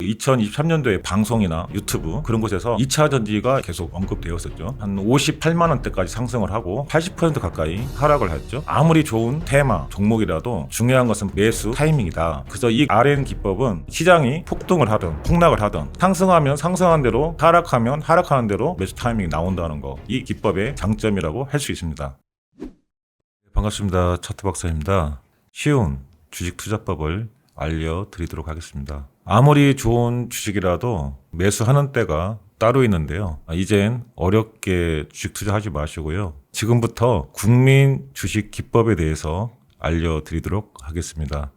2023년도에 방송이나 유튜브 그런 곳에서 2차 전지가 계속 언급되었었죠. 한 58만 원대까지 상승을 하고 80% 가까이 하락을 했죠. 아무리 좋은 테마 종목이라도 중요한 것은 매수 타이밍이다. 그래서 이 RN 기법은 시장이 폭등을 하든 폭락을 하든 상승하면 상승한 대로 하락하면 하락하는 대로 매수 타이밍이 나온다는 거, 이 기법의 장점이라고 할 수 있습니다. 반갑습니다. 차트 박사입니다. 쉬운 주식 투자법을 알려드리도록 하겠습니다. 아무리 좋은 주식이라도 매수하는 때가 따로 있는데요. 이젠 어렵게 주식 투자하지 마시고요. 지금부터 국민 주식 기법에 대해서 알려드리도록 하겠습니다.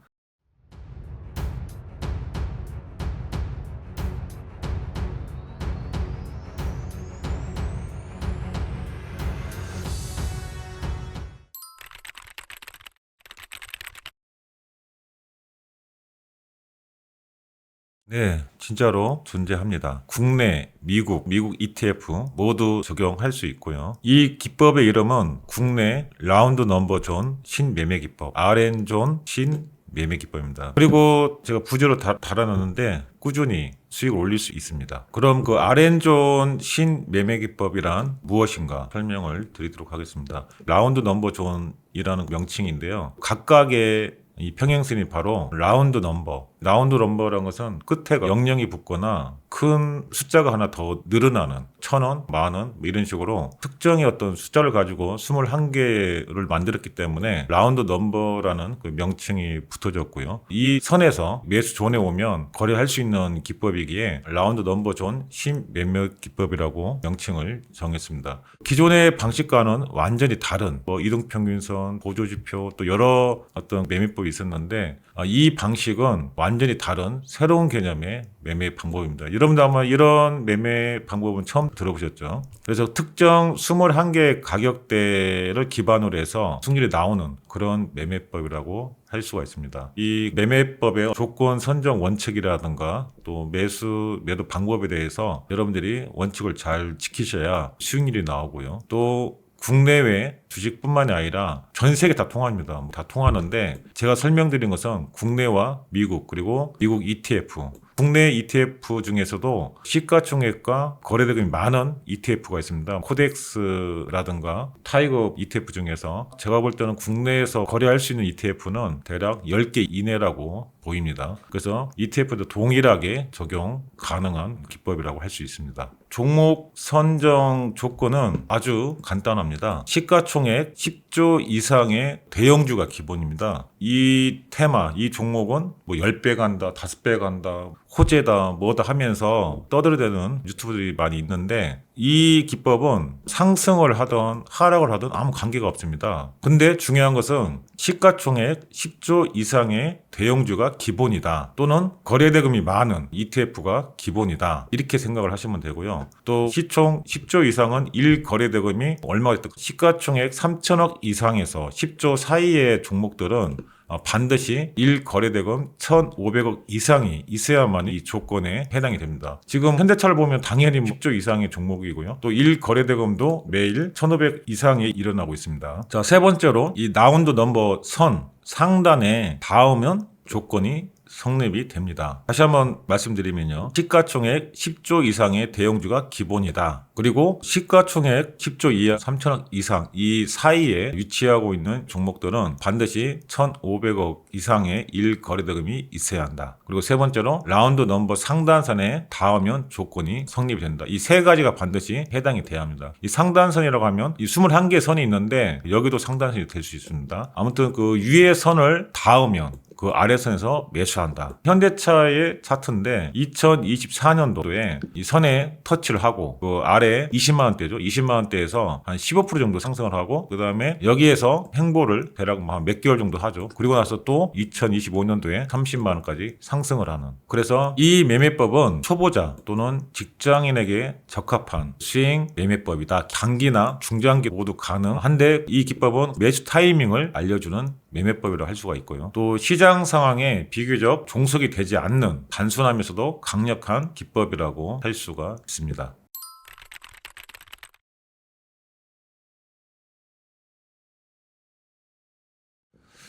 네, 진짜로 존재합니다. 국내, 미국 ETF 모두 적용할 수 있고요. 이 기법의 이름은 국내 라운드 넘버 존 신매매 기법, RN 존 신매매 기법입니다. 그리고 제가 부제로 달아놨는데 꾸준히 수익을 올릴 수 있습니다. 그럼 그 RN 존 신매매 기법이란 무엇인가 설명을 드리도록 하겠습니다. 라운드 넘버 존이라는 명칭인데요. 각각의 이 평행선이 바로 라운드 넘버라는 것은 끝에 00이 붙거나 큰 숫자가 하나 더 늘어나는 1000원, 10,000원 이런 식으로 특정의 어떤 숫자를 가지고 21개를 만들었기 때문에 라운드 넘버라는 그 명칭이 붙어졌고요. 이 선에서 매수 존에 오면 거래할 수 있는 기법이기에 라운드 넘버 존 신매매 기법이라고 명칭을 정했습니다. 기존의 방식과는 완전히 다른 이동평균선, 보조지표 또 여러 어떤 매매법이 있었는데 이 방식은 완전히 다른 새로운 개념의 매매 방법입니다. 여러분도 아마 이런 매매 방법은 처음 들어보셨죠? 그래서 특정 21개의 가격대를 기반으로 해서 승률이 나오는 그런 매매법이라고 할 수가 있습니다. 이 매매법의 조건 선정 원칙이라든가 또 매도 방법에 대해서 여러분들이 원칙을 잘 지키셔야 수익률이 나오고요. 또 국내외 주식뿐만이 아니라 전 세계 다 통합니다. 다 통하는데 제가 설명드린 것은 국내와 미국 그리고 미국 ETF 국내 ETF 중에서도 시가총액과 거래대금이 많은 ETF가 있습니다. 코덱스라든가 타이거 ETF 중에서 제가 볼 때는 국내에서 거래할 수 있는 ETF는 대략 10개 이내라고 보입니다. 그래서 ETF도 동일하게 적용 가능한 기법이라고 할 수 있습니다. 종목 선정 조건은 아주 간단합니다. 시가총액 10조 이상의 대형주가 기본입니다. 이 테마, 이 종목은 10배 간다, 5배 간다, 호재다, 뭐다 하면서 떠들어대는 유튜브들이 많이 있는데 이 기법은 상승을 하든 하락을 하든 아무 관계가 없습니다. 근데 중요한 것은 시가총액 10조 이상의 대형주가 기본이다. 또는 거래대금이 많은 ETF가 기본이다. 이렇게 생각을 하시면 되고요. 또 시총 10조 이상은 1거래대금이 얼마가 됐든 시가총액 3천억 이상에서 10조 사이의 종목들은 반드시 1거래대금 1,500억 이상이 있어야만 이 조건에 해당이 됩니다. 지금 현대차를 보면 당연히 10조 이상의 종목이고요. 또 1거래대금도 매일 1,500 이상이 일어나고 있습니다. 자, 세 번째로 이 라운드 넘버 선 상단에 닿으면 조건이 성립이 됩니다. 다시 한번 말씀드리면요. 시가총액 10조 이상의 대형주가 기본이다. 그리고 시가총액 10조 이하 3천억 이상 이 사이에 위치하고 있는 종목들은 반드시 1,500억 이상의 1거래대금이 있어야 한다. 그리고 세 번째로 라운드 넘버 상단선에 닿으면 조건이 성립이 된다. 이 세 가지가 반드시 해당이 돼야 합니다. 이 상단선이라고 하면 이 21개의 선이 있는데 여기도 상단선이 될 수 있습니다. 아무튼 그 위의 선을 닿으면 그 아래선에서 매수한다. 현대차의 차트인데 2024년도에 이 선에 터치를 하고 그 아래 20만 원대죠. 20만 원대에서 한 15% 정도 상승을 하고 그 다음에 여기에서 횡보를 대략 몇 개월 정도 하죠. 그리고 나서 또 2025년도에 30만 원까지 상승을 하는. 그래서 이 매매법은 초보자 또는 직장인에게 적합한 수익 매매법이다. 단기나 중장기 모두 가능한데 이 기법은 매수 타이밍을 알려주는 매매법이라고 할 수가 있고요. 또 시장 상황에 비교적 종속이 되지 않는 단순하면서도 강력한 기법이라고 할 수가 있습니다.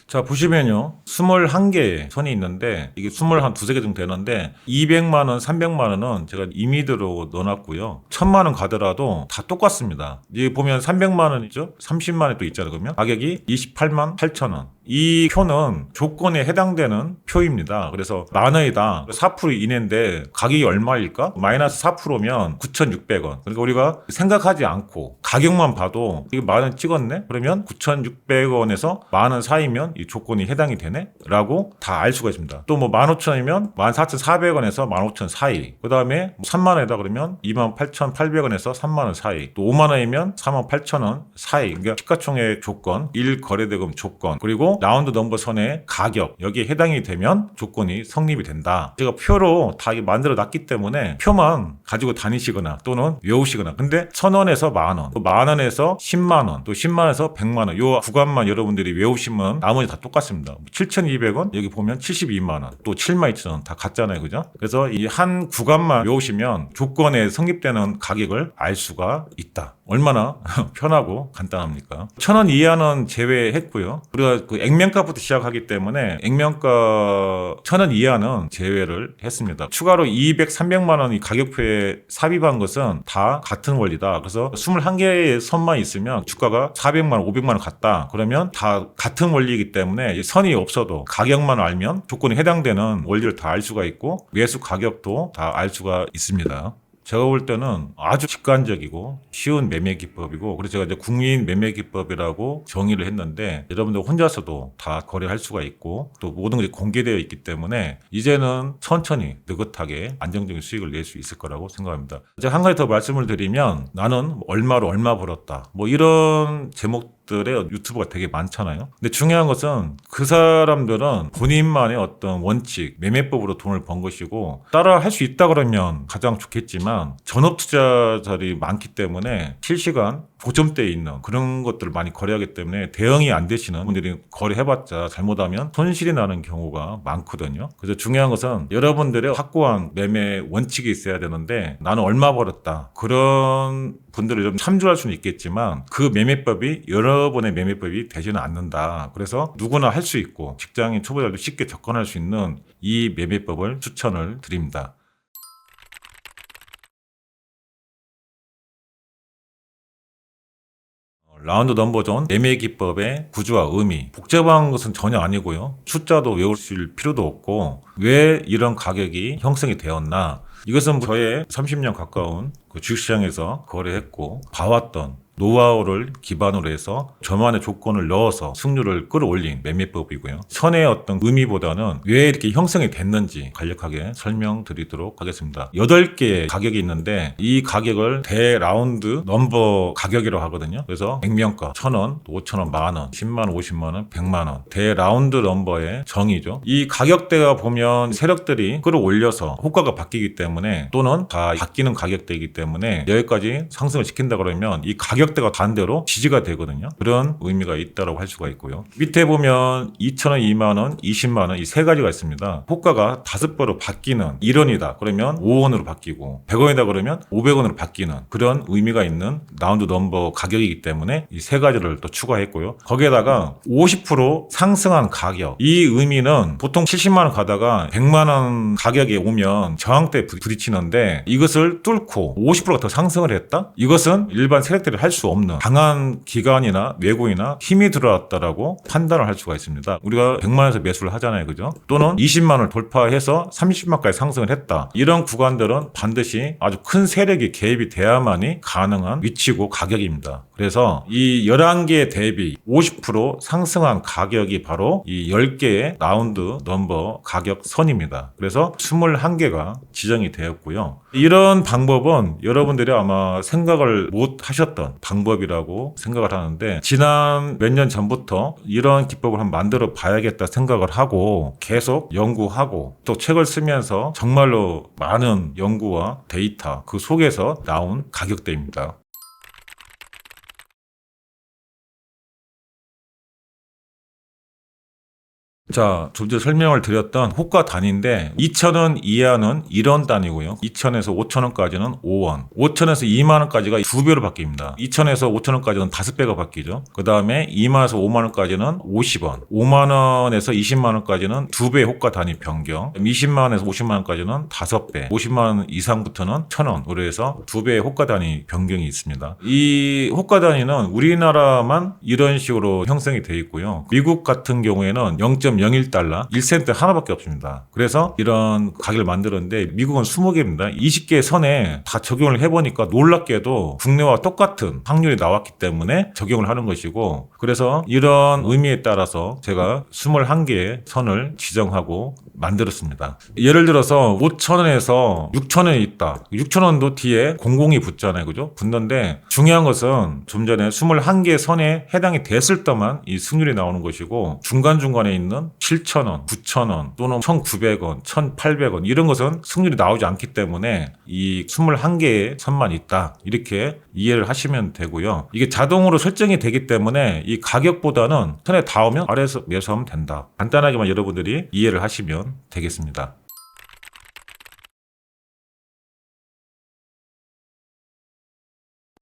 자, 보시면요. 21개의 선이 있는데, 이게 21, 두세 개 정도 되는데, 200만 원, 300만 원은 제가 임의대로 넣어놨고요. 1000만 원 가더라도 다 똑같습니다. 여기 보면 300만 원이죠? 30만 원이 또 있잖아요, 그러면. 가격이 28만 8천 원. 이 표는 조건에 해당되는 표입니다. 그래서 만 원이다. 4% 이내인데 가격이 얼마일까? 마이너스 4%면 9,600원. 그러니까 우리가 생각하지 않고 가격만 봐도 이거 만 원 찍었네? 그러면 9,600원에서 만 원 사이면 이 조건이 해당이 되네? 라고 다 알 수가 있습니다. 또 뭐 15,000원이면 14,400원에서 15,000원 사이. 그 다음에 3만 원이다 그러면 28,800원에서 3만 원 사이. 또 5만 원이면 48,000원 사이. 그러니까 시가총액 조건, 1거래대금 조건, 그리고 라운드 넘버 선의 가격, 여기에 해당이 되면 조건이 성립이 된다. 제가 표로 다 만들어 놨기 때문에 표만 가지고 다니시거나 또는 외우시거나. 근데 1,000원에서 만 원, 또 만 원에서 10만 원, 또 10만 원에서 100만 원, 요 구간만 여러분들이 외우시면 나머지 다 똑같습니다. 7,200원, 여기 보면 72만 원, 또 72,000원 다 같잖아요. 그죠? 그래서 이 한 구간만 외우시면 조건에 성립되는 가격을 알 수가 있다. 얼마나 편하고 간단합니까? 1,000원 이하는 제외했고요. 우리가 그 액면가부터 시작하기 때문에 액면가 1,000원 이하는 제외를 했습니다. 추가로 200, 300만 원이 가격표에 삽입한 것은 다 같은 원리다. 그래서 21개의 선만 있으면 주가가 400만 원, 500만 원 갔다. 그러면 다 같은 원리이기 때문에 선이 없어도 가격만 알면 조건에 해당되는 원리를 다 알 수가 있고 매수 가격도 다 알 수가 있습니다. 제가 볼 때는 아주 직관적이고 쉬운 매매 기법이고, 그래서 제가 이제 국민 매매 기법이라고 정의를 했는데, 여러분들 혼자서도 다 거래할 수가 있고 또 모든 것이 공개되어 있기 때문에 이제는 천천히 느긋하게 안정적인 수익을 낼 수 있을 거라고 생각합니다. 제가 한 가지 더 말씀을 드리면, 나는 얼마로 얼마 벌었다, 뭐 이런 제목들의 유튜브가 되게 많잖아요. 근데 중요한 것은 그 사람들은 본인만의 어떤 원칙, 매매법으로 돈을 번 것이고, 따라 할 수 있다 그러면 가장 좋겠지만 전업 투자자들이 많기 때문에 실시간 고점대에 있는 그런 것들을 많이 거래하기 때문에 대응이 안 되시는 분들이 거래해봤자 잘못하면 손실이 나는 경우가 많거든요. 그래서 중요한 것은 여러분들의 확고한 매매 원칙이 있어야 되는데, 나는 얼마 벌었다, 그런 분들을 좀 참조할 수는 있겠지만 그 매매법이 여러분의 매매법이 되지는 않는다. 그래서 누구나 할 수 있고 직장인 초보자도 쉽게 접근할 수 있는 이 매매법을 추천을 드립니다. 라운드 넘버존 매매 기법의 구조와 의미, 복잡한 것은 전혀 아니고요. 숫자도 외우실 필요도 없고, 왜 이런 가격이 형성이 되었나, 이것은 저의 30년 가까운 그 주식시장에서 거래했고 봐왔던 노하우를 기반으로 해서 저만의 조건을 넣어서 승률을 끌어올린 매매법이고요. 선의 어떤 의미보다는 왜 이렇게 형성이 됐는지 간략하게 설명드리도록 하겠습니다. 8개의 가격이 있는데 이 가격을 대라운드 넘버 가격이라고 하거든요. 그래서 액면가 1,000원, 5,000원, 만원, 10만원, 50만원, 100만원, 대라운드 넘버의 정의죠. 이 가격대가 보면 세력들이 끌어올려서 호가가 바뀌기 때문에, 또는 다 바뀌는 가격대이기 때문에 여기까지 상승을 시킨다 그러면 이 가격대가 반대로 지지가 되거든요. 그런 의미가 있다고 할 수가 있고요. 밑에 보면 2,000원, 2만원, 20만원 이 세 가지가 있습니다. 호가가 5배로 바뀌는 1원이다 그러면 5원으로 바뀌고, 100원이다 그러면 500원으로 바뀌는 그런 의미가 있는 라운드 넘버 가격이기 때문에 이 세 가지를 또 추가했고요. 거기에다가 50% 상승한 가격, 이 의미는 보통 70만원 가다가 100만원 가격에 오면 저항대에 부딪히는데, 이것을 뚫고 50%가 더 상승을 했다? 이것은 일반 세력들이 할 수 없는 강한 기관이나 외국이나 힘이 들어왔다라고 판단을 할 수가 있습니다. 우리가 100만원에서 매수를 하잖아요. 그죠? 또는 20만원을 돌파해서 30만원까지 상승을 했다. 이런 구간들은 반드시 아주 큰 세력이 개입이 돼야만이 가능한 위치고 가격입니다. 그래서 이 11개 대비 50% 상승한 가격이 바로 이 10개의 라운드 넘버 가격 선입니다. 그래서 21개가 지정이 되었고요. 이런 방법은 여러분들이 아마 생각을 못 하셨던 방법이라고 생각을 하는데, 지난 몇 년 전부터 이런 기법을 한번 만들어 봐야겠다 생각을 하고 계속 연구하고 또 책을 쓰면서 정말로 많은 연구와 데이터 그 속에서 나온 가격대입니다. 자, 좀 전에 설명을 드렸던 호가 단위인데 2,000원 이하는 1원 단위고요. 2,000에서 5,000원까지는 5원, 5,000에서 2만원까지가 2배로 바뀝니다. 2,000에서 5,000원까지는 5배가 바뀌죠. 그 다음에 2만원에서 5만원까지는 50원, 5만원에서 20만원까지는 2배 호가 단위 변경, 20만원에서 50만원까지는 5배, 50만원 이상부터는 1,000원으로 해서 2배의 호가 단위 변경이 있습니다. 이 호가 단위는 우리나라만 이런 식으로 형성이 되어 있고요. 미국 같은 경우에는 0.01달러, 1센트 하나밖에 없습니다. 그래서 이런 가격을 만들었는데 미국은 20개입니다. 20개 선에 다 적용을 해보니까 놀랍게도 국내와 똑같은 확률이 나왔기 때문에 적용을 하는 것이고, 그래서 이런 의미에 따라서 제가 21개의 선을 지정하고 만들었습니다. 예를 들어서 5,000원에서 6,000원이 있다. 6,000원도 뒤에 00이 붙잖아요. 그죠? 붙는데 중요한 것은 좀 전에 21개 선에 해당이 됐을 때만 이 승률이 나오는 것이고, 중간중간에 있는 7,000원, 9,000원 또는 1,900원, 1,800원 이런 것은 승률이 나오지 않기 때문에 이 21개의 선만 있다. 이렇게 이해를 하시면 되고요. 이게 자동으로 설정이 되기 때문에 이 가격보다는 선에 닿으면 아래에서 매수하면 된다. 간단하게만 여러분들이 이해를 하시면 되겠습니다.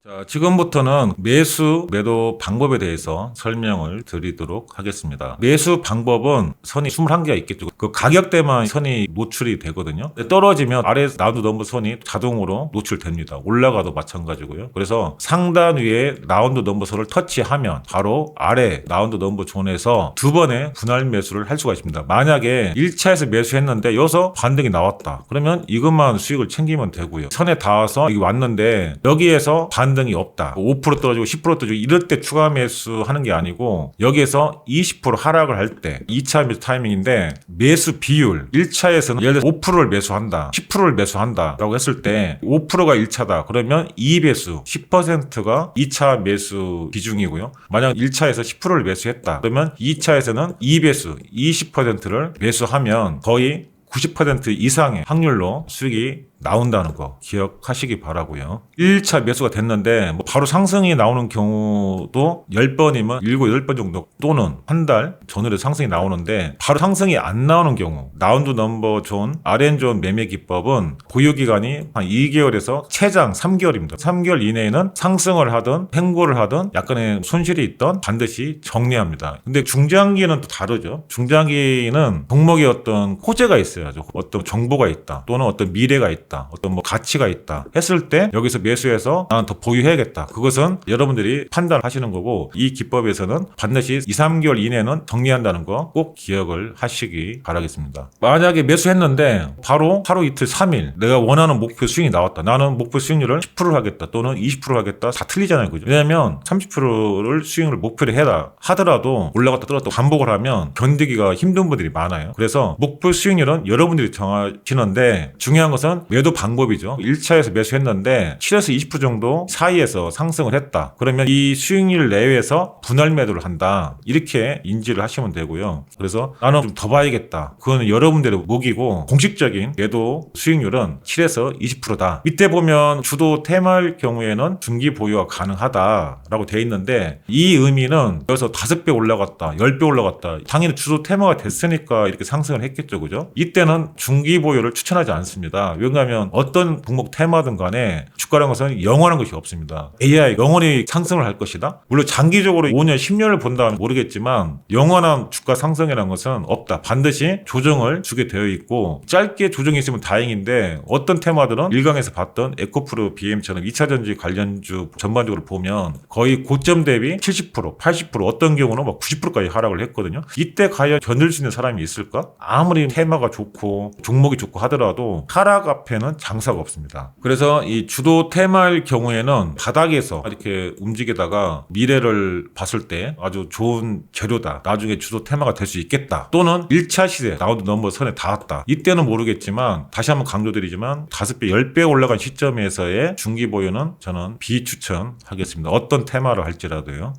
자, 지금부터는 매수, 매도 방법에 대해서 설명을 드리도록 하겠습니다. 매수 방법은 선이 21개가 있겠죠. 그 가격대만 선이 노출이 되거든요. 떨어지면 아래 라운드 넘버 선이 자동으로 노출됩니다. 올라가도 마찬가지고요. 그래서 상단 위에 라운드 넘버 선을 터치하면 바로 아래 라운드 넘버 존에서 두 번의 분할 매수를 할 수가 있습니다. 만약에 1차에서 매수했는데 여기서 반등이 나왔다. 그러면 이것만 수익을 챙기면 되고요. 선에 닿아서 여기 왔는데 여기에서 반등이 없다. 5% 떨어지고 10% 떨어지고 이럴 때 추가 매수하는 게 아니고, 여기에서 20% 하락을 할 때 2차 매수 타이밍인데 매수 비율 1차에서는 예를 들어 5%를 매수한다, 10%를 매수한다 라고 했을 때 5%가 1차다. 그러면 2배수 10%가 2차 매수 비중이고요. 만약 1차에서 10%를 매수했다. 그러면 2차에서는 2배수 20%를 매수하면 거의 90% 이상의 확률로 수익이 나온다는 거 기억하시기 바라고요. 1차 매수가 됐는데 바로 상승이 나오는 경우도 10번이면 7, 8번 정도, 또는 한 달 전후로 상승이 나오는데 바로 상승이 안 나오는 경우, 라운드 넘버 존, RN존 매매 기법은 보유기간이 한 2개월에서 최장 3개월입니다. 3개월 이내에는 상승을 하든 횡보를 하든 약간의 손실이 있던 반드시 정리합니다. 근데 중장기는 또 다르죠. 중장기는 종목에 어떤 호재가 있어요. 어떤 정보가 있다, 또는 어떤 미래가 있다, 어떤 가치가 있다 했을 때 여기서 매수해서 나는 더 보유해야겠다. 그것은 여러분들이 판단하시는 거고, 이 기법에서는 반드시 2, 3개월 이내는 정리한다는 거 꼭 기억을 하시기 바라겠습니다. 만약에 매수했는데 바로 하루 이틀 3일 내가 원하는 목표 수익이 나왔다. 나는 목표 수익률을 10% 하겠다, 또는 20% 하겠다. 다 틀리잖아요. 그죠? 왜냐하면 30%를 수익률을 목표로 해라 하더라도 올라갔다 떨어졌다 반복을 하면 견디기가 힘든 분들이 많아요. 그래서 목표 수익률은 여러분들이 정하시는데, 중요한 것은 매도 방법이죠. 1차에서 매수했는데 7에서 20% 정도 사이에서 상승을 했다. 그러면 이 수익률 내외에서 분할 매도를 한다. 이렇게 인지를 하시면 되고요. 그래서 나는 좀 더 봐야겠다. 그거는 여러분들의 목이고, 공식적인 매도 수익률은 7에서 20%다. 밑에 보면 주도 테마일 경우에는 중기 보유가 가능하다라고 돼 있는데, 이 의미는 여기서 5배 올라갔다, 10배 올라갔다. 당연히 주도 테마가 됐으니까 이렇게 상승을 했겠죠. 그죠? 이때는 중기 보유를 추천하지 않습니다. 왜냐하면 어떤 종목 테마든 간에 주가라는 것은 영원한 것이 없습니다. AI 영원히 상승을 할 것이다. 물론 장기적으로 5년, 10년을 본다면 모르겠지만 영원한 주가 상승이라는 것은 없다. 반드시 조정을 주게 되어 있고, 짧게 조정이 있으면 다행인데 어떤 테마들은 일강에서 봤던 에코프로 BM처럼 2차전지 관련주 전반적으로 보면 거의 고점 대비 70%, 80%, 어떤 경우는 90%까지 하락을 했거든요. 이때 과연 견딜 수 있는 사람이 있을까? 아무리 테마가 좋고 종목이 좋고 하더라도 하락 앞에는 장사가 없습니다. 그래서 이 주도 테마일 경우에는 바닥에서 이렇게 움직이다가 미래를 봤을 때 아주 좋은 재료다, 나중에 주도 테마가 될 수 있겠다, 또는 1차 시세 라운드 넘버 선에 닿았다. 이때는 모르겠지만 다시 한번 강조드리지만 5배, 10배 올라간 시점에서의 중기 보유는 저는 비추천하겠습니다. 어떤 테마를 할지라도요.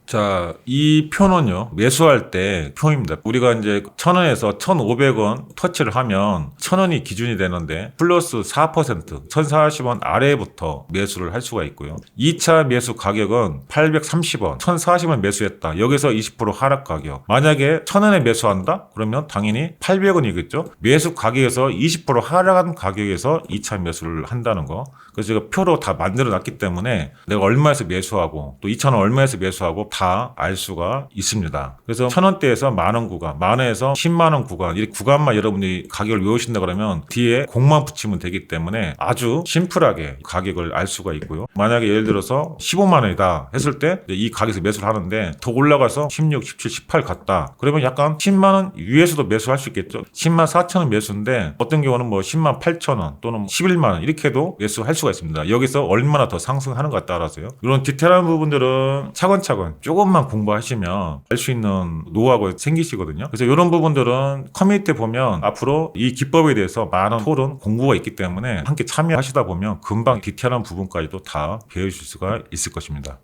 자, 이 표는요, 매수할 때 표입니다. 우리가 이제 1,000원에서 1,500원 터치를 하면 1,000원이 기준이 되는데 플러스 4%, 1,040원 아래부터 매수를 할 수가 있고요. 2차 매수 가격은 830원, 1,040원 매수했다. 여기서 20% 하락 가격. 만약에 1,000원에 매수한다? 그러면 당연히 800원이겠죠. 매수 가격에서 20% 하락한 가격에서 2차 매수를 한다는 거. 그래서 제가 표로 다 만들어 놨기 때문에 내가 얼마에서 매수하고 또 2,000원 얼마에서 매수하고 다 알 수가 있습니다. 그래서 1,000원대에서 만원 구간, 만원에서 10만원 구간, 이 구간만 여러분이 가격을 외우신다 그러면 뒤에 공만 붙이면 되기 때문에 아주 심플하게 가격을 알 수가 있고요. 만약에 예를 들어서 15만원이다 했을 때 이 가격에서 매수를 하는데 더 올라가서 16, 17, 18 갔다. 그러면 약간 10만원 위에서도 매수할 수 있겠죠. 10만 4천원 매수인데 어떤 경우는 뭐 10만 8천원 또는 11만원 이렇게도 매수할 수가 있습니다. 여기서 얼마나 더 상승하는가 따라서요. 이런 디테일한 부분들은 차근차근 조금만 공부하시면 알 수 있는 노하우가 생기시거든요. 그래서 이런 부분들은 커뮤니티에 보면 앞으로 이 기법에 대해서 많은 토론, 공부가 있기 때문에 함께 참여하시다 보면 금방 디테일한 부분까지도 다 배우실 수가 있을 것입니다.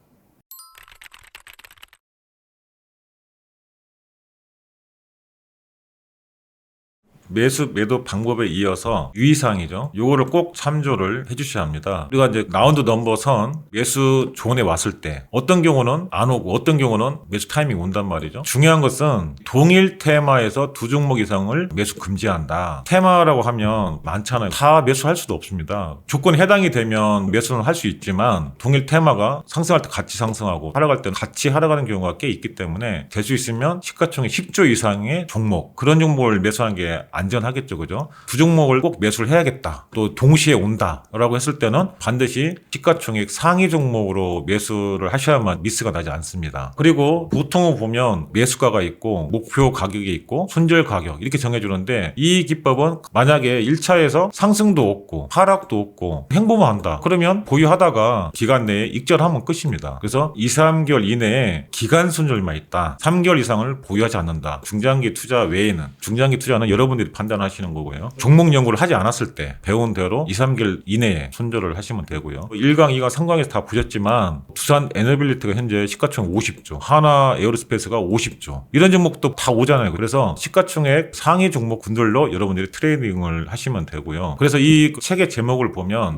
매수 매도 방법에 이어서 유의사항이죠. 요거를 꼭 참조를 해주셔야 합니다. 우리가 이제 라운드 넘버 선 매수 존에 왔을 때 어떤 경우는 안 오고 어떤 경우는 매수 타이밍이 온단 말이죠. 중요한 것은 동일 테마에서 두 종목 이상을 매수 금지한다. 테마라고 하면 많잖아요. 다 매수할 수도 없습니다. 조건이 해당이 되면 매수는 할 수 있지만 동일 테마가 상승할 때 같이 상승하고 하락할 때는 같이 하락하는 경우가 꽤 있기 때문에 될 수 있으면 시가총액 10조 이상의 종목, 그런 종목을 매수하는 게 안전하겠죠. 그죠? 두 종목을 꼭 매수를 해야겠다. 또 동시에 온다라고 했을 때는 반드시 시가총액 상위 종목으로 매수를 하셔야만 미스가 나지 않습니다. 그리고 보통은 보면 매수가가 있고 목표 가격이 있고 손절 가격 이렇게 정해주는데 이 기법은 만약에 1차에서 상승도 없고 하락도 없고 행보만 한다. 그러면 보유하다가 기간 내에 익절하면 끝입니다. 그래서 2, 3개월 이내에 기간 손절만 있다. 3개월 이상을 보유하지 않는다. 중장기 투자 외에는 중장기 투자는 여러분들이 판단하시는 거고요. 종목 연구를 하지 않았을 때 배운 대로 2, 3개월 이내에 손절을 하시면 되고요. 1강, 2강, 3강에서 다 보셨지만 두산 에너빌리티가 현재 시가총액 50조, 하나 에어로스페이스가 50조 이런 종목도 다 오잖아요. 그래서 시가총액 상위 종목 군들로 여러분들이 트레이딩을 하시면 되고요. 그래서 이 책의 제목을 보면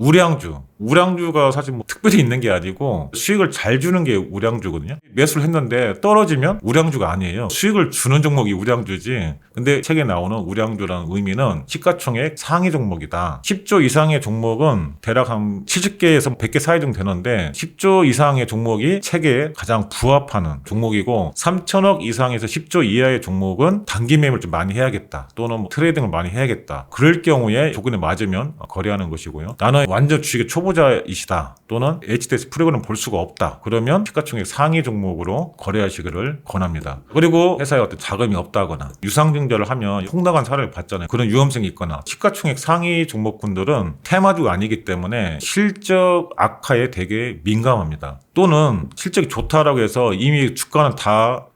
우량주가 사실 뭐 특별히 있는 게 아니고 수익을 잘 주는 게 우량주거든요. 매수를 했는데 떨어지면 우량주가 아니에요. 수익을 주는 종목이 우량주지. 근데 책에 나오는 우량주라는 의미는 시가총액 상위 종목이다. 10조 이상의 종목은 대략 한 70개에서 100개 사이 정도 되는데 10조 이상의 종목이 책에 가장 부합하는 종목이고 3천억 이상에서 10조 이하의 종목은 단기 매매를 좀 많이 해야겠다. 또는 뭐 트레이딩을 많이 해야겠다. 그럴 경우에 조건에 맞으면 거래하는 것이고요. 나는 완전 주식의 초보자이시다. 또는 HTS 프로그램을 볼 수가 없다. 그러면 시가총액 상위 종목으로 거래하시기를 권합니다. 그리고 회사에 어떤 자금이 없다거나 유상증자를 하면 폭락한 사례를 봤잖아요. 그런 위험성이 있거나 시가총액 상위 종목군들은 테마주가 아니기 때문에 실적 악화에 되게 민감합니다. 또는 실적이 좋다라고 해서 이미 주가는 다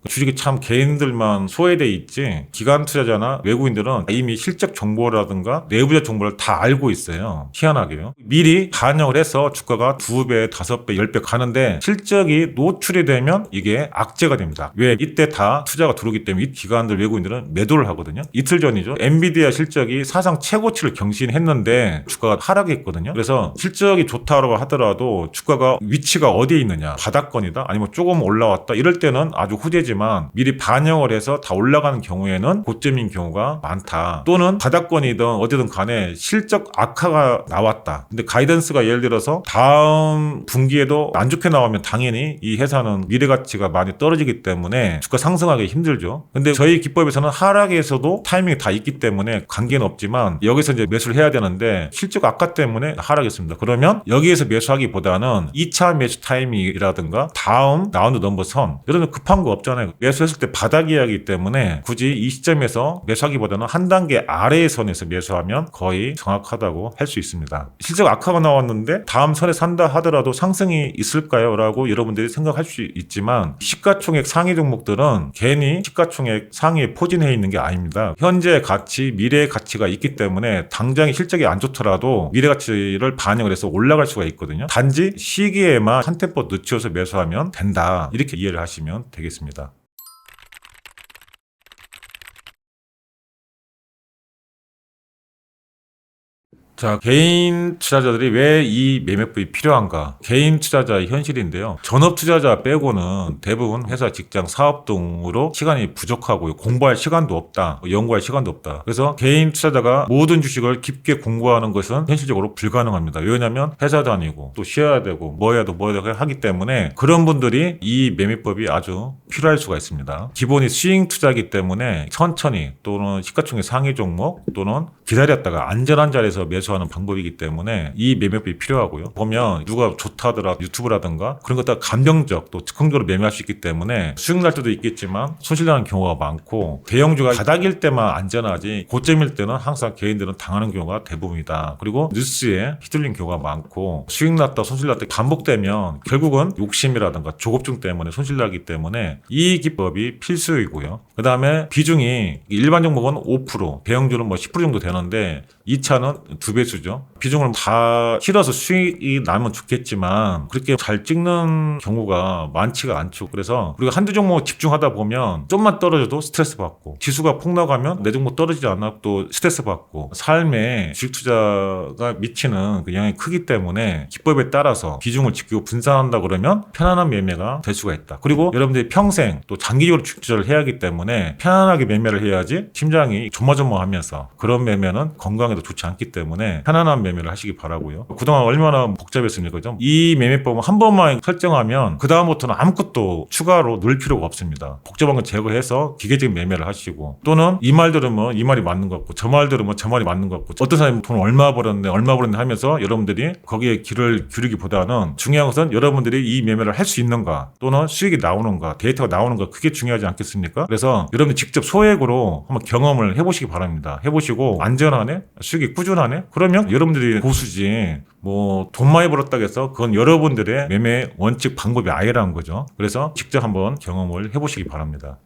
주식이 참 개인들만 소외돼 있지 기관 투자자나 외국인들은 이미 실적 정보라든가 내부자 정보를 다 알고 있어요. 희한하게요. 미리 반영을 해서 주가가 2배, 5배, 10배 가는데 실적이 노출이 되면 이게 악재가 됩니다. 왜? 이때 다 투자가 들어오기 때문에 이 기관들 외국인들은 매도를 하거든요. 이틀 전이죠. 엔비디아 실적이 사상 최고치를 경신했는데 주가가 하락했거든요. 그래서 실적이 좋다고 하더라도 주가가 위치가 어디에 있느냐, 바닥권이다 아니면 조금 올라왔다 이럴 때는 아주 후재지만 미리 반영을 해서 다 올라가는 경우에는 고점인 경우가 많다. 또는 바닥권이든 어디든 간에 실적 악화가 나왔다. 근데 가이던스가 예를 들어서 다음 분기에도 안 좋게 나오면 당연히 이 회사는 미래 가치가 많이 떨어지기 때문에 주가 상승하기 힘들죠. 근데 저희 기법에서는 하락에서도 타이밍이 다 있기 때문에 관계는 없지만 여기서 이제 매수를 해야 되는데 실적 악화 때문에 하락했습니다. 그러면 여기에서 매수하기보다는 2차 매수 타이밍이라든가 다음 라운드 넘버 선 이런 급한 거 없잖아요. 있잖아요. 매수했을 때 바닥 이야기이기 때문에 굳이 이 시점에서 매수하기보다는 한 단계 아래의 선에서 매수하면 거의 정확하다고 할 수 있습니다. 실적 악화가 나왔는데 다음 선에 산다 하더라도 상승이 있을까요? 라고 여러분들이 생각할 수 있지만 시가총액 상위 종목들은 괜히 시가총액 상위에 포진해 있는 게 아닙니다. 현재 가치, 미래의 가치가 있기 때문에 당장의 실적이 안 좋더라도 미래 가치를 반영을 해서 올라갈 수가 있거든요. 단지 시기에만 한 템포 늦춰서 매수하면 된다. 이렇게 이해를 하시면 되겠습니다. 자, 개인 투자자들이 왜 이 매매법이 필요한가? 개인 투자자의 현실인데요. 전업 투자자 빼고는 대부분 회사, 직장, 사업 등으로 시간이 부족하고요. 공부할 시간도 없다. 연구할 시간도 없다. 그래서 개인 투자자가 모든 주식을 깊게 공부하는 것은 현실적으로 불가능합니다. 왜냐하면 회사 다니고 또 쉬어야 되고 뭐 해야 되고 하기 때문에 그런 분들이 이 매매법이 아주 필요할 수가 있습니다. 기본이 스윙 투자이기 때문에 천천히 또는 시가총액 상위 종목 또는 기다렸다가 안전한 자리에서 매수하는 방법이기 때문에 이 매매법이 필요하고요. 보면 누가 좋다더라 유튜브라든가 그런 것들 감정적 또 즉흥적으로 매매할 수 있기 때문에 수익 날 때도 있겠지만 손실 나는 경우가 많고 대형주가 바닥일 때만 안전하지 고점일 때는 항상 개인들은 당하는 경우가 대부분이다. 그리고 뉴스에 휘둘린 경우가 많고 수익 났다 손실 났다 반복되면 결국은 욕심이라든가 조급증 때문에 손실 나기 때문에 이 기법이 필수이고요. 그 다음에 비중이 일반 종목은 5%, 대형주는 뭐 10% 정도 되는데 이 차는 2배수죠. 비중을 다 실어서 수익이 나면 좋겠지만 그렇게 잘 찍는 경우가 많지가 않죠. 그래서 우리가 한두 종목 집중하다 보면 좀만 떨어져도 스트레스 받고 지수가 폭락하면 내 종목 떨어지지 않아 또 스트레스 받고 삶에 주식 투자가 미치는 그 영향이 크기 때문에 기법에 따라서 비중을 지키고 분산한다 그러면 편안한 매매가 될 수가 있다. 그리고 여러분들이 평생 또 장기적으로 주식 투자를 해야 하기 때문에 편안하게 매매를 해야지 심장이 조마조마하면서 그런 매매는 건강에도 좋지 않기 때문에 편안한 매매를 하시기 바라고요. 그동안 얼마나 복잡했습니까? 그죠? 이 매매법은 한 번만 설정하면 그 다음부터는 아무것도 추가로 넣을 필요가 없습니다. 복잡한 건 제거해서 기계적인 매매를 하시고 또는 이 말 들으면 이 말이 맞는 것 같고 저 말 들으면 저 말이 맞는 것 같고 어떤 사람이 돈 얼마 벌었네 하면서 여러분들이 거기에 귀를 기울이기보다는 중요한 것은 여러분들이 이 매매를 할 수 있는가 또는 수익이 나오는가 데이터가 나오는가 그게 중요하지 않겠습니까? 그래서 여러분들 직접 소액으로 한번 경험을 해보시기 바랍니다. 해보시고 안전하네? 수익이 꾸준하네? 그러면 여러분들이 고수지 뭐 돈 많이 벌었다고 해서 그건 여러분들의 매매 원칙 방법이 아니라는 거죠. 그래서 직접 한번 경험을 해보시기 바랍니다.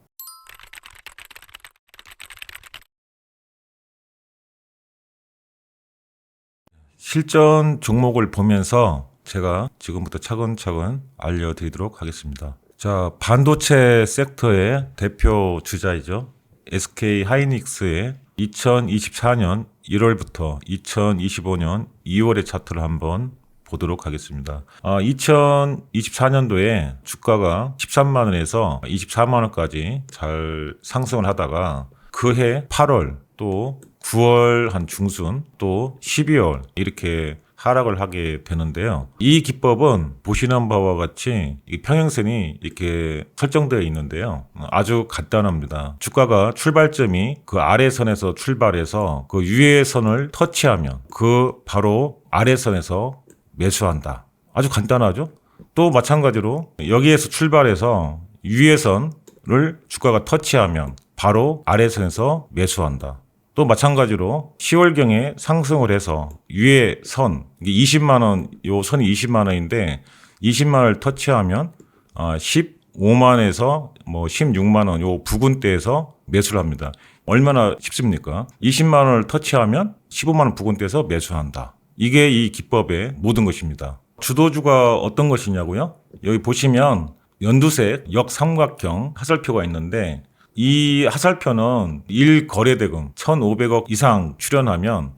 실전 종목을 보면서 제가 지금부터 차근차근 알려드리도록 하겠습니다. 자, 반도체 섹터의 대표 주자이죠. SK 하이닉스의 2024년 1월부터 2025년 2월의 차트를 한번 보도록 하겠습니다. 2024년도에 주가가 13만 원에서 24만 원까지 잘 상승을 하다가 그해 8월 또 9월 한 중순 또 12월 이렇게 하락을 하게 되는데요. 이 기법은 보시는 바와 같이 이 평행선이 이렇게 설정되어 있는데요. 아주 간단합니다. 주가가 출발점이 그 아래선에서 출발해서 그 위의 선을 터치하면 그 바로 아래선에서 매수한다. 아주 간단하죠? 또 마찬가지로 여기에서 출발해서 위의 선을 주가가 터치하면 바로 아래선에서 매수한다. 또 마찬가지로 10월경에 상승을 해서 위에 선, 20만 원, 요 선이 20만 원인데 20만 원을 터치하면 15만에서 뭐 16만 원 요 부근대에서 매수를 합니다. 얼마나 쉽습니까? 20만 원을 터치하면 15만 원 부근대에서 매수한다. 이게 이 기법의 모든 것입니다. 주도주가 어떤 것이냐고요? 여기 보시면 연두색 역삼각형 하살표가 있는데 이 하살표는 1거래대금 1,500억 이상 출현하면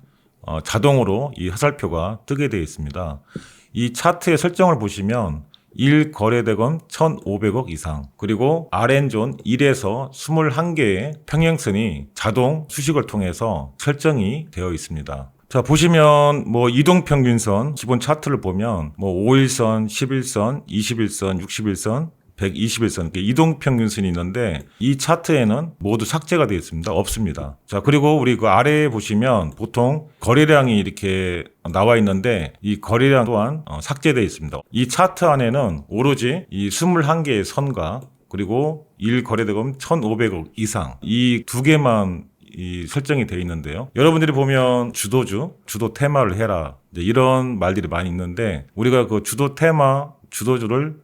자동으로 이 하살표가 뜨게 되어 있습니다. 이 차트의 설정을 보시면 1거래대금 1,500억 이상 그리고 Rn존 1에서 21개의 평행선이 자동 수식을 통해서 설정이 되어 있습니다. 자, 보시면 뭐 이동평균선 기본 차트를 보면 뭐 5일선, 11선, 21선, 61선 121선 이동평균선이 있는데 이 차트에는 모두 삭제가 되어 있습니다. 없습니다. 자, 그리고 우리 그 아래에 보시면 보통 거래량이 이렇게 나와 있는데 이 거래량 또한 삭제되어 있습니다. 이 차트 안에는 오로지 이 21개의 선과 그리고 1거래대금 1,500억 이상 이 두 개만 이 설정이 되어 있는데요. 여러분들이 보면 주도 테마를 해라 이제 이런 말들이 많이 있는데 우리가 그 주도 테마, 주도주를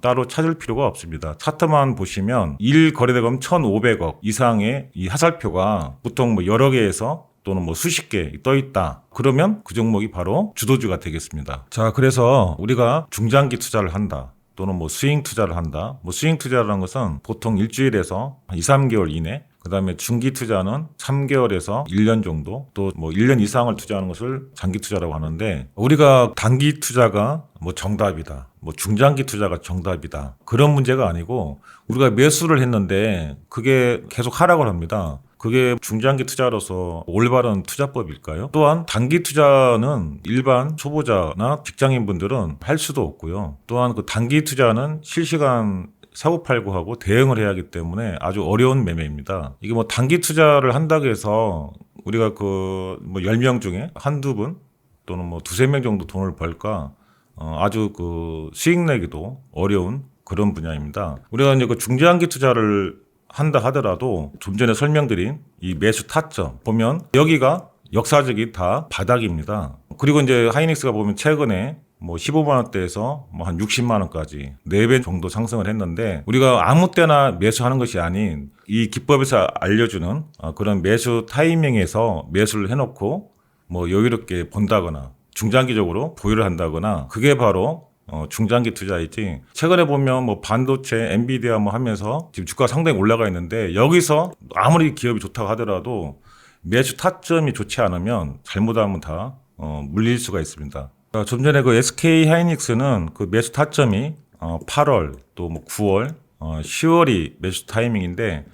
따로 찾을 필요가 없습니다. 차트만 보시면 1거래대금 1,500억 이상의 이 하살표가 보통 뭐 여러 개에서 또는 뭐 수십 개 떠 있다. 그러면 그 종목이 바로 주도주가 되겠습니다. 자, 그래서 우리가 중장기 투자를 한다. 또는 뭐 스윙 투자를 한다. 뭐 스윙 투자라는 것은 보통 일주일에서 2, 3개월 이내, 그다음에 중기 투자는 3개월에서 1년 정도, 또 뭐 1년 이상을 투자하는 것을 장기 투자라고 하는데 우리가 단기 투자가 뭐 정답이다. 뭐 중장기 투자가 정답이다. 그런 문제가 아니고 우리가 매수를 했는데 그게 계속 하락을 합니다. 그게 중장기 투자로서 올바른 투자법일까요? 또한 단기 투자는 일반 초보자나 직장인분들은 할 수도 없고요. 또한 그 단기 투자는 실시간 사고팔고하고 대응을 해야 하기 때문에 아주 어려운 매매입니다. 이게 뭐 단기 투자를 한다고 해서 우리가 그 뭐 10명 중에 한두 분 또는 뭐 두세 명 정도 돈을 벌까 아주 그 수익 내기도 어려운 그런 분야입니다. 우리가 이제 그 중장기 투자를 한다 하더라도 좀 전에 설명드린 이 매수 타점 보면 여기가 역사적인 다 바닥입니다. 그리고 이제 하이닉스가 보면 최근에 뭐 15만 원대에서 뭐 한 60만 원까지 4배 정도 상승을 했는데 우리가 아무 때나 매수하는 것이 아닌 이 기법에서 알려주는 그런 매수 타이밍에서 매수를 해놓고 뭐 여유롭게 본다거나 중장기적으로 보유를 한다거나 그게 바로 중장기 투자이지. 최근에 보면 뭐 반도체, 엔비디아 뭐 하면서 지금 주가가 상당히 올라가 있는데 여기서 아무리 기업이 좋다고 하더라도 매수 타점이 좋지 않으면 잘못하면 다 물릴 수가 있습니다. 좀 전에 그 SK 하이닉스는 그 매수 타점이 8월 또 뭐 9월, 10월이 매수 타이밍인데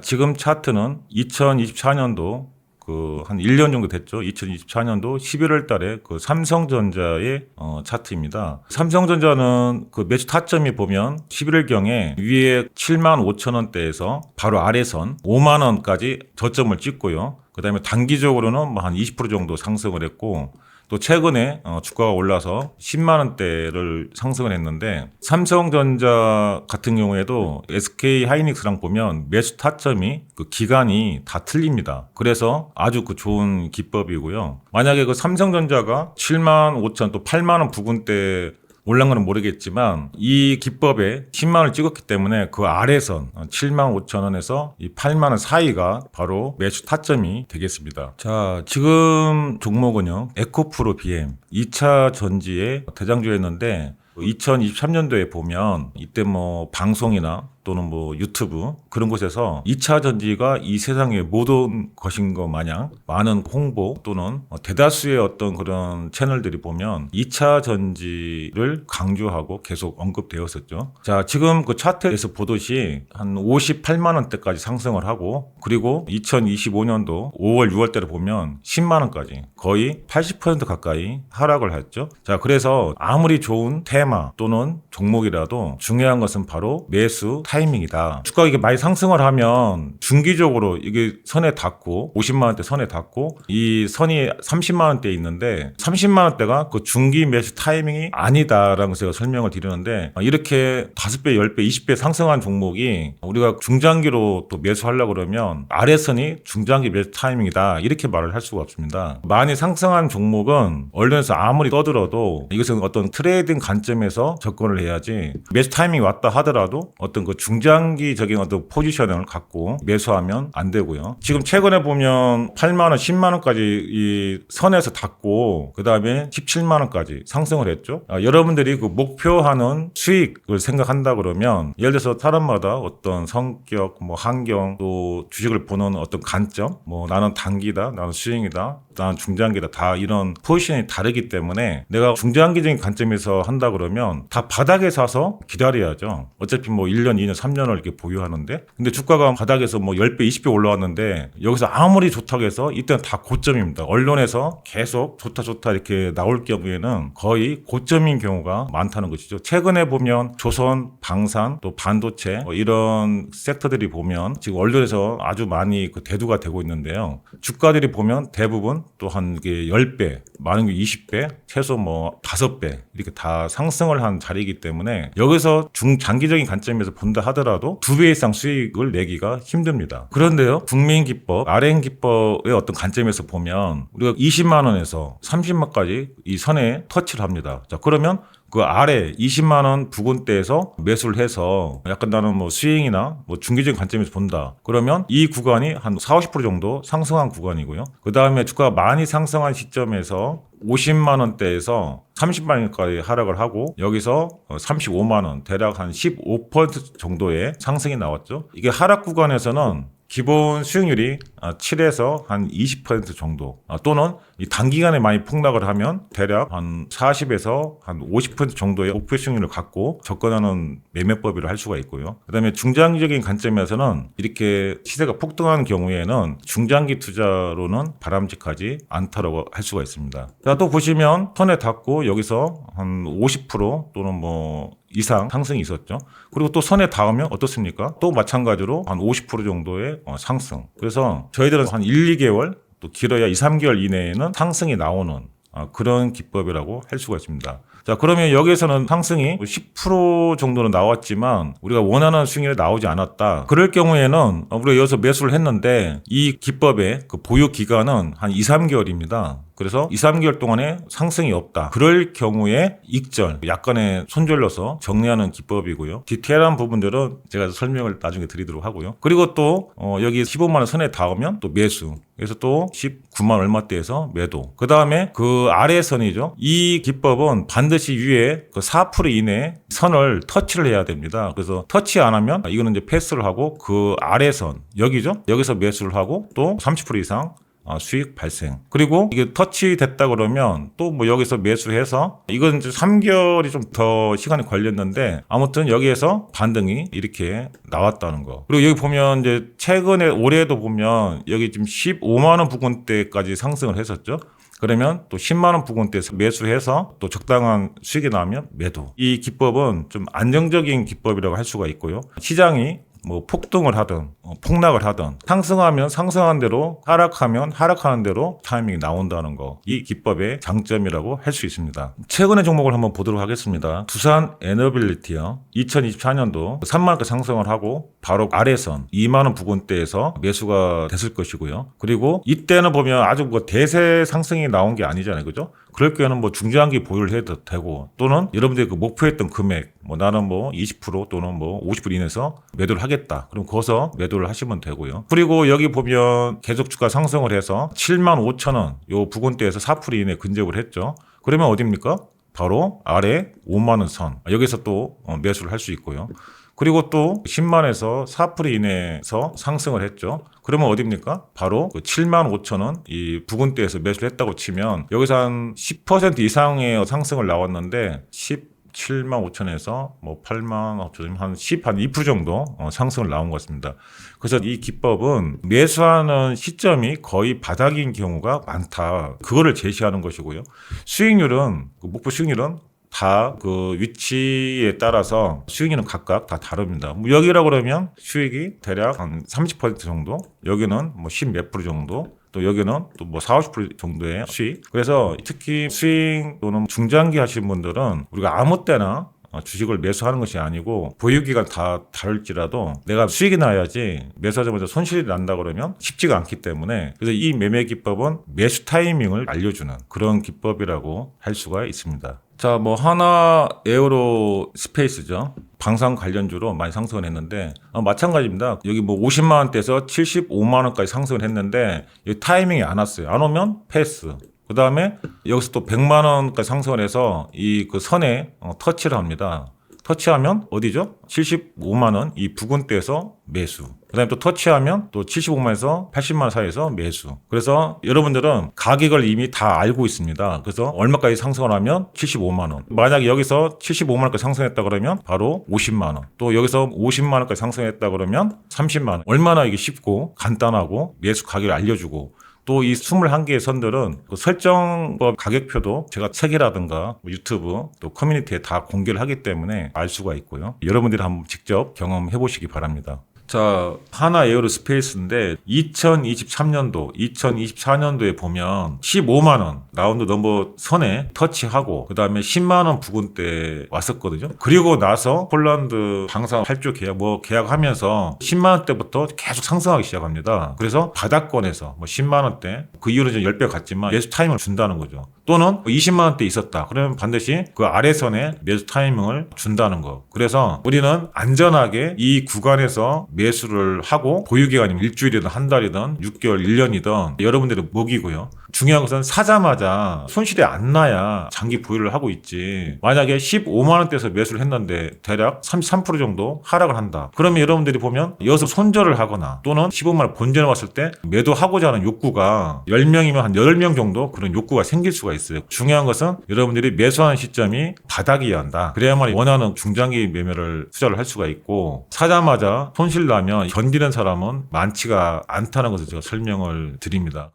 지금 차트는 2024년도 그 한 1년 정도 됐죠. 2024년도 11월 달에 그 삼성전자의 차트입니다. 삼성전자는 그 매수 타점이 보면 11월경에 위에 7만 5천 원대에서 바로 아래선 5만 원까지 저점을 찍고요. 그다음에 단기적으로는 뭐 한 20% 정도 상승을 했고 또 최근에 주가가 올라서 10만 원대를 상승을 했는데 삼성전자 같은 경우에도 SK 하이닉스랑 보면 매수 타점이 그 기간이 다 틀립니다. 그래서 아주 그 좋은 기법이고요. 만약에 그 삼성전자가 7만 5천 또 8만 원 부근대 올란 건 모르겠지만 이 기법에 10만 원을 찍었기 때문에 그 아래선 7만 5천 원에서 이 8만 원 사이가 바로 매수 타점이 되겠습니다. 자, 지금 종목은요. 에코프로 BM 2차 전지의 대장주였는데 2023년도에 보면 이때 뭐 방송이나 또는 뭐 유튜브 그런 곳에서 2차 전지가 이 세상의 모든 것인 것 마냥 많은 홍보 또는 대다수의 어떤 그런 채널들이 보면 2차 전지를 강조하고 계속 언급되었었죠. 자, 지금 그 차트에서 보듯이 한 58만 원대까지 상승을 하고 그리고 2025년도 5월, 6월 때를 보면 10만 원까지 거의 80% 가까이 하락을 했죠. 자, 그래서 아무리 좋은 테마 또는 종목이라도 중요한 것은 바로 매수 타이밍이다. 주가가 이게 많이 상승을 하면 중기적으로 이게 선에 닿고 50만 원대 선에 닿고 이 선이 30만 원대에 있는데 30만 원대가 그 중기 매수 타이밍이 아니다라는 것을 제가 설명을 드리는데 이렇게 5배, 10배, 20배 상승한 종목이 우리가 중장기로 또 매수하려고 그러면 아래선이 중장기 매수 타이밍이다 이렇게 말을 할 수가 없습니다. 많이 상승한 종목은 언론에서 아무리 떠들어도 이것은 어떤 트레이딩 관점에서 접근을 해야지 매수 타이밍이 왔다 하더라도 어떤 그 중장기적인 어떤 포지션을 갖고 매수하면 안 되고요. 지금 최근에 보면 8만 원, 10만 원까지 이 선에서 닿고 그 다음에 17만 원까지 상승을 했죠. 여러분들이 그 목표하는 수익을 생각한다 그러면 예를 들어서 사람마다 어떤 성격, 뭐 환경 또 주식을 보는 어떤 관점, 뭐 나는 단기다, 나는 수익이다, 나는 중장기다 다 이런 포지션이 다르기 때문에 내가 중장기적인 관점에서 한다 그러면 다 바닥에 사서 기다려야죠. 어차피 뭐 1년, 2년, 3년을 이렇게 보유하는데 근데 주가가 바닥에서 뭐 10배, 20배 올라왔는데 여기서 아무리 좋다고 해서 이때는 다 고점입니다. 언론에서 계속 좋다 이렇게 나올 경우에는 거의 고점인 경우가 많다는 것이죠. 최근에 보면 조선, 방산, 또 반도체 뭐 이런 섹터들이 보면 지금 언론에서 아주 많이 그 대두가 되고 있는데요. 주가들이 보면 대부분 또 한 게 10배, 많은 게 20배, 최소 뭐 5배 이렇게 다 상승을 한 자리이기 때문에 여기서 중장기적인 관점에서 본다 하더라도 2배 이상 수익을 내기가 힘듭니다. 그런데요, 국민기법, RN기법의 어떤 관점에서 보면 우리가 20만 원에서 30만까지 이 선에 터치를 합니다. 자, 그러면 그 아래 20만 원 부근대에서 매수를 해서 약간 나는 뭐 스윙이나 뭐 중기적인 관점에서 본다. 그러면 이 구간이 한 40, 50% 정도 상승한 구간이고요. 그 다음에 주가가 많이 상승한 시점에서 50만 원대에서 30만 원까지 하락을 하고 여기서 35만 원, 대략 한 15% 정도의 상승이 나왔죠. 이게 하락 구간에서는 기본 수익률이 7에서 한 20% 정도, 또는 이 단기간에 많이 폭락을 하면 대략 한 40에서 한 50% 정도의 목표 수익률을 갖고 접근하는 매매법이라 할 수가 있고요. 그다음에 중장기적인 관점에서는 이렇게 시세가 폭등하는 경우에는 중장기 투자로는 바람직하지 않다고 할 수가 있습니다. 자, 또 보시면 선에 닿고 여기서 한 50% 또는 뭐 이상 상승이 있었죠. 그리고 또 선에 닿으면 어떻습니까? 또 마찬가지로 한 50% 정도의 상승. 그래서 저희들은 한 1, 2개월 또 길어야 2, 3개월 이내에는 상승이 나오는 그런 기법이라고 할 수가 있습니다. 자, 그러면 여기에서는 상승이 10% 정도는 나왔지만 우리가 원하는 수익률이 나오지 않았다. 그럴 경우에는 우리가 여기서 매수를 했는데 이 기법의 그 보유 기간은 한 2, 3개월입니다. 그래서 2, 3개월 동안에 상승이 없다. 그럴 경우에 익절, 약간의 손절러서 정리하는 기법이고요. 디테일한 부분들은 제가 설명을 나중에 드리도록 하고요. 그리고 또 여기 15만 원 선에 닿으면 또 매수. 그래서 또 19만 얼마대에서 매도. 그 다음에 그 아래 선이죠. 이 기법은 반드시 위에 그 4% 이내에 선을 터치를 해야 됩니다. 그래서 터치 안 하면 이거는 이제 패스를 하고 그 아래 선, 여기죠. 여기서 매수를 하고 또 30% 이상 수익 발생. 그리고 이게 터치 됐다 그러면 또 뭐 여기서 매수해서 이건 이제 3개월이 좀 더 시간이 걸렸는데 아무튼 여기에서 반등이 이렇게 나왔다는 거. 그리고 여기 보면 이제 최근에 올해도 보면 여기 지금 15만 원 부근대까지 상승을 했었죠. 그러면 또 10만 원 부근대에서 매수해서 또 적당한 수익이 나오면 매도. 이 기법은 좀 안정적인 기법이라고 할 수가 있고요. 시장이 뭐 폭등을 하든 폭락을 하든 상승하면 상승한 대로 하락하면 하락하는 대로 타이밍이 나온다는 거. 이 기법의 장점이라고 할 수 있습니다. 최근의 종목을 한번 보도록 하겠습니다. 두산 에너빌리티요. 2024년도 3만 원까지 상승을 하고 바로 아래선 2만 원 부근대에서 매수가 됐을 것이고요. 그리고 이때는 보면 아주 뭐 대세 상승이 나온 게 아니잖아요. 그죠? 그럴 경우에는 뭐 중장기 보유를 해도 되고 또는 여러분들이 그 목표했던 금액 뭐 나는 뭐 20% 또는 뭐 50% 이내에서 매도를 하겠다. 그럼 거기서 매도를 하시면 되고요. 그리고 여기 보면 계속 주가 상승을 해서 7만 5천 원 요 부근대에서 4% 이내 근접을 했죠. 그러면 어디입니까? 바로 아래 5만 원 선. 여기서 또 매수를 할 수 있고요. 그리고 또 10만에서 4% 이내에서 상승을 했죠. 그러면 어디입니까? 바로 그 7만 5천 원 이 부근대에서 매수를 했다고 치면 여기서 한 10% 이상의 상승을 나왔는데 17만 5천에서 뭐 8만 5천 한 2% 정도 상승을 나온 것 같습니다. 그래서 이 기법은 매수하는 시점이 거의 바닥인 경우가 많다. 그거를 제시하는 것이고요. 수익률은 목표 수익률은 다 그 위치에 따라서 수익률은 각각 다 다릅니다. 뭐 여기라 그러면 수익이 대략 한 30% 정도, 여기는 뭐 10 몇 프로 정도, 또 여기는 또 뭐 40, 50% 정도의 수익. 그래서 특히 스윙 또는 중장기 하시는 분들은 우리가 아무 때나 주식을 매수하는 것이 아니고 보유기간 다 다를지라도 내가 수익이 나야지 매수하자마자 손실이 난다 그러면 쉽지가 않기 때문에 그래서 이 매매 기법은 매수 타이밍을 알려주는 그런 기법이라고 할 수가 있습니다. 자, 뭐 하나 에어로 스페이스죠. 방산 관련주로 많이 상승을 했는데 마찬가지입니다. 여기 뭐 50만 원대에서 75만 원까지 상승을 했는데 이 타이밍이 안 왔어요. 안 오면 패스. 그 다음에 여기서 또 100만 원까지 상승을 해서 이 그 선에 터치를 합니다. 터치하면 어디죠? 75만 원 이 부근대에서 매수. 그 다음에 또 터치하면 또 75만 원에서 80만 원 사이에서 매수. 그래서 여러분들은 가격을 이미 다 알고 있습니다. 그래서 얼마까지 상승을 하면 75만 원. 만약에 여기서 75만 원까지 상승했다 그러면 바로 50만 원. 또 여기서 50만 원까지 상승했다 그러면 30만 원. 얼마나 이게 쉽고 간단하고 매수 가격을 알려주고 또 이 21개의 선들은 그 설정법 가격표도 제가 책이라든가 유튜브 또 커뮤니티에 다 공개를 하기 때문에 알 수가 있고요. 여러분들이 한번 직접 경험해 보시기 바랍니다. 자, 하나 에어로스페이스인데 2023년도, 2024년도에 보면 15만 원 라운드 넘버 선에 터치하고 그다음에 10만 원 부근대 왔었거든요. 그리고 나서 폴란드 방사 8조 계약하면서 10만 원대부터 계속 상승하기 시작합니다. 그래서 바닥권에서 10만 원대, 그 이후로 10배 갔지만 매수 타이밍을 준다는 거죠. 또는 20만 원대 있었다. 그러면 반드시 그 아래선에 매수 타이밍을 준다는 거. 그래서 우리는 안전하게 이 구간에서 매수를 하고 보유기간이면 일주일이든 한 달이든 6개월, 1년이든 여러분들의 목이고요. 중요한 것은 사자마자 손실이 안 나야 장기 보유를 하고 있지. 만약에 15만 원대에서 매수를 했는데 대략 33% 정도 하락을 한다. 그러면 여러분들이 보면 여기서 손절을 하거나 또는 15만 원 본전에 왔을 때 매도하고자 하는 욕구가 10명이면 한 8명 정도 그런 욕구가 생길 수가 있어요. 중요한 것은 여러분들이 매수하는 시점이 바닥이어야 한다. 그래야만 원하는 중장기 매매를 투자를 할 수가 있고, 사자마자 손실 나면 견디는 사람은 많지가 않다는 것을 제가 설명을 드립니다.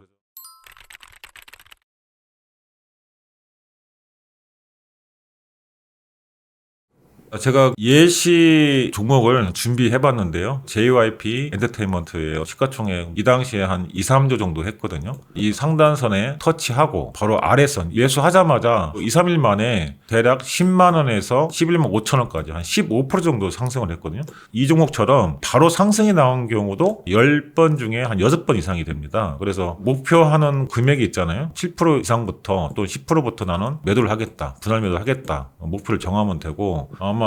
제가 예시 종목을 준비해봤는데요. JYP 엔터테인먼트예요. 시가총액 이 당시에 한 2, 3조 정도 했거든요. 이 상단선에 터치하고 바로 아래선 예수하자마자 2, 3일 만에 대략 10만 원에서 11만 5천 원까지 한 15% 정도 상승을 했거든요. 이 종목처럼 바로 상승이 나온 경우도 10번 중에 한 6번 이상이 됩니다. 그래서 목표하는 금액이 있잖아요. 7% 이상부터 또 10%부터 나는 매도를 하겠다. 분할 매도를 하겠다. 목표를 정하면 되고, 아마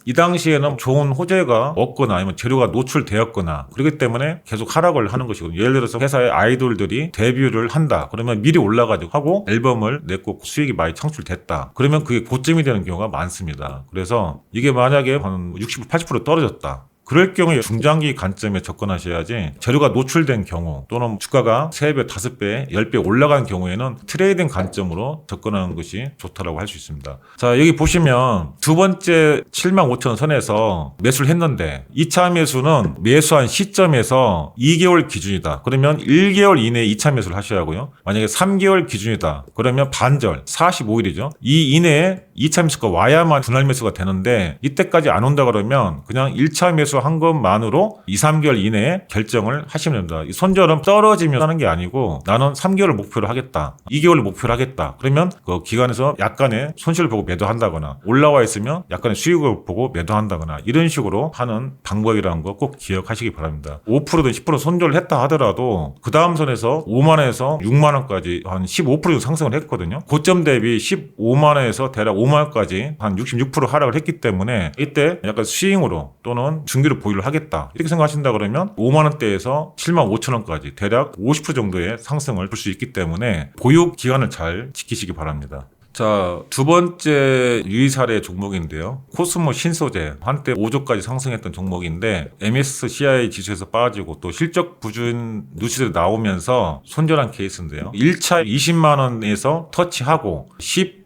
이 당시에는 좋은 호재가 없거나 아니면 재료가 노출되었거나 그렇기 때문에 계속 하락을 하는 것이거든요. 예를 들어서 회사의 아이돌들이 데뷔를 한다. 그러면 미리 올라가지고 하고 앨범을 냈고 수익이 많이 창출됐다. 그러면 그게 고점이 되는 경우가 많습니다. 그래서 이게 만약에 한 60, 80% 떨어졌다. 그럴 경우에 중장기 관점에 접근하셔야지, 재료가 노출된 경우 또는 주가가 3배, 5배, 10배 올라간 경우에는 트레이딩 관점으로 접근하는 것이 좋다라고 할 수 있습니다. 자, 여기 보시면 두 번째 75,000원 선에서 매수를 했는데 2차 매수는 매수한 시점에서 2개월 기준이다. 그러면 1개월 이내에 2차 매수를 하셔야 하고요. 만약에 3개월 기준이다. 그러면 반절, 45일이죠. 이 이내에 2차 매수가 와야만 분할 매수가 되는데 이때까지 안 온다 그러면 그냥 1차 매수 한 것만으로 2, 3개월 이내에 결정을 하시면 됩니다. 이 손절은 떨어지면 하는 게 아니고 나는 3개월을 목표로 하겠다. 2개월을 목표로 하겠다. 그러면 그 기간에서 약간의 손실을 보고 매도한다거나 올라와 있으면 약간의 수익을 보고 매도한다거나 이런 식으로 하는 방법이라는 거 꼭 기억하시기 바랍니다. 5%든 10% 손절을 했다 하더라도 그 다음 선에서 5만 원에서 6만 원까지 한 15% 정도 상승을 했거든요. 고점 대비 15만 원에서 대략 5만 원까지 한 66% 하락을 했기 때문에 이때 약간 스윙으로 또는 중기로 보유를 하겠다 이렇게 생각하신다 그러면 5만 원대에서 7만 5천 원까지 대략 50% 정도의 상승을 볼 수 있기 때문에 보유 기간을 잘 지키시기 바랍니다. 자, 두 번째 유의 사례 종목인데요. 코스모 신소재 한때 5조까지 상승했던 종목인데 MSCI 지수에서 빠지고 또 실적 부진 누시들이 나오면서 손절한 케이스인데요. 1차 20만 원에서 터치하고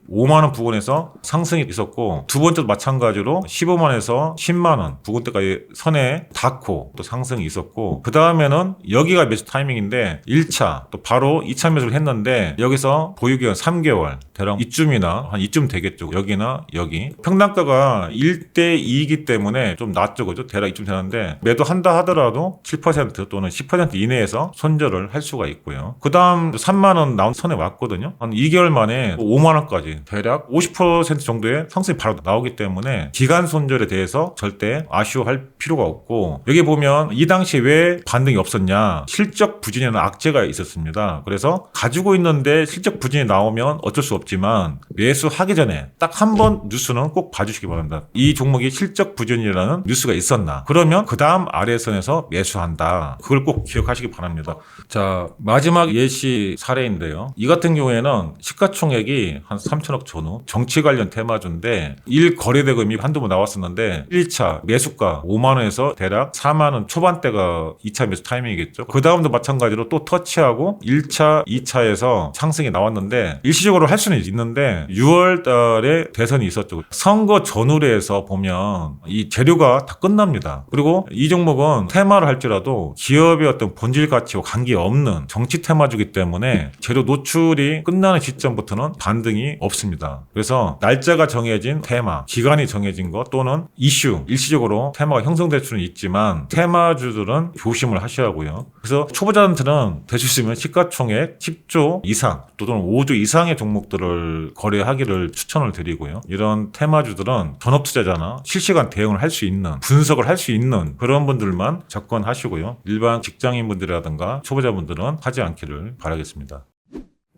5만 원 부근에서 상승이 있었고, 두 번째도 마찬가지로 15만 원에서 10만 원 부근대까지 선에 닿고 또 상승이 있었고, 그 다음에는 여기가 매수 타이밍인데 1차 또 바로 2차 매수를 했는데 여기서 보유기간 3개월 대략 이쯤이나 한 이쯤 되겠죠. 여기나 여기 평단가가 1대2이기 때문에 좀 낮죠, 그죠? 대략 이쯤 되는데 매도한다 하더라도 7% 또는 10% 이내에서 손절을 할 수가 있고요. 그 다음 3만 원 나온 선에 왔거든요. 한 2개월 만에 5만 원까지 대략 50% 정도의 상승이 바로 나오기 때문에 기간 손절에 대해서 절대 아쉬워할 필요가 없고, 여기 보면 이 당시 왜 반등이 없었냐, 실적 부진이라는 악재가 있었습니다. 그래서 가지고 있는데 실적 부진이 나오면 어쩔 수 없지만 매수하기 전에 딱 한 번 뉴스는 꼭 봐주시기 바랍니다. 이 종목이 실적 부진이라는 뉴스가 있었나, 그러면 그 다음 아래선에서 매수한다. 그걸 꼭 기억하시기 바랍니다. 자, 마지막 예시 사례인데요. 이 같은 경우에는 시가총액이 한 3천억 전후 정치 관련 테마주인데 1거래대금이 한두 번 나왔었는데 1차 매수가 5만 원에서 대략 4만 원 초반대가 2차 매수 타이밍이겠죠. 그 다음도 마찬가지로 또 터치하고 1차, 2차에서 상승이 나왔는데 일시적으로 할 수는 있는데 6월 달에 대선이 있었죠. 선거 전후에서 보면 이 재료가 다 끝납니다. 그리고 이 종목은 테마를 할지라도 기업의 어떤 본질 가치와 관계없는 정치 테마주기 때문에 재료 노출이 끝나는 시점부터는 반등이 없습니다. 없습니다. 그래서 날짜가 정해진 테마, 기간이 정해진 것 또는 이슈, 일시적으로 테마가 형성될 수는 있지만 테마주들은 조심을 하셔야 하고요. 그래서 초보자한테는 될 수 있으면 시가총액 10조 이상 또는 5조 이상의 종목들을 거래하기를 추천을 드리고요. 이런 테마주들은 전업투자자나 실시간 대응을 할 수 있는, 분석을 할 수 있는 그런 분들만 접근하시고요. 일반 직장인분들이라든가 초보자분들은 하지 않기를 바라겠습니다.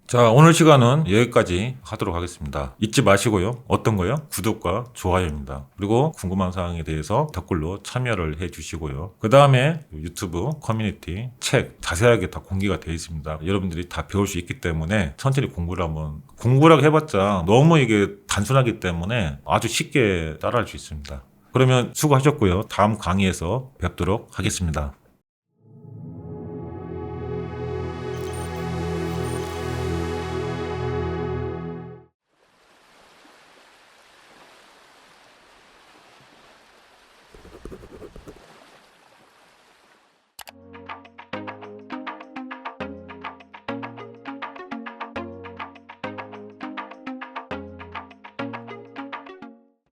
자, 오늘 시간은 여기까지 하도록 하겠습니다. 잊지 마시고요. 어떤 거요? 구독과 좋아요입니다. 그리고 궁금한 사항에 대해서 댓글로 참여를 해주시고요. 그 다음에 유튜브 커뮤니티 책 자세하게 다 공개가 되어 있습니다. 여러분들이 다 배울 수 있기 때문에 천천히 공부라고 해봤자 너무 이게 단순하기 때문에 아주 쉽게 따라할 수 있습니다. 그러면 수고하셨고요. 다음 강의에서 뵙도록 하겠습니다.